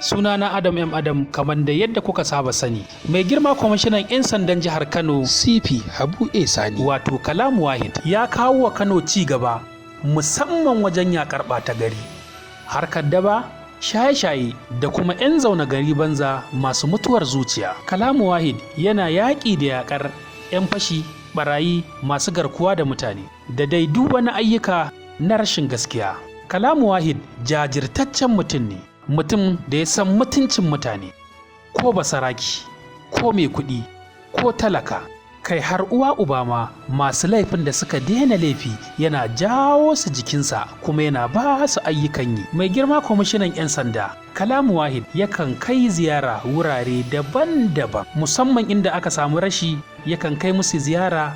Sunana Adam M. Adam, kamar da yadda kuka saba sani. Mai girma kwamishinan 'yan sandan jihar Kano CP Habu A Sani wato Kalamu Wahid ya kawo wa Kano ci gaba musamman wajen yakar ɓata gari, harkar daba, shaye-shaye da kuma 'yan zaune gari banza masu mutuwar zuciya. Kalamu Wahid yana yaƙi da yakar 'yan fashi, barayi, masu garkuwa da mutane da dai duk wani ayyuka na rashin gaskiya. Kalamu Wahid jajirtaccen mutum ne, mutum da ya san mutuncin mutane, ko basaraki, ko mai kuɗi, ko talaka, kai har uwa uba ma masu laifin da suka daina laifi yana jawo su jikinsa kuma yana ba su ayyukan yi. Mai girma kwamishinan 'yan sanda Kalamu Wahid yakan kai ziyara wurare daban-daban, musamman inda aka samu rashi yakan kai musu ziyara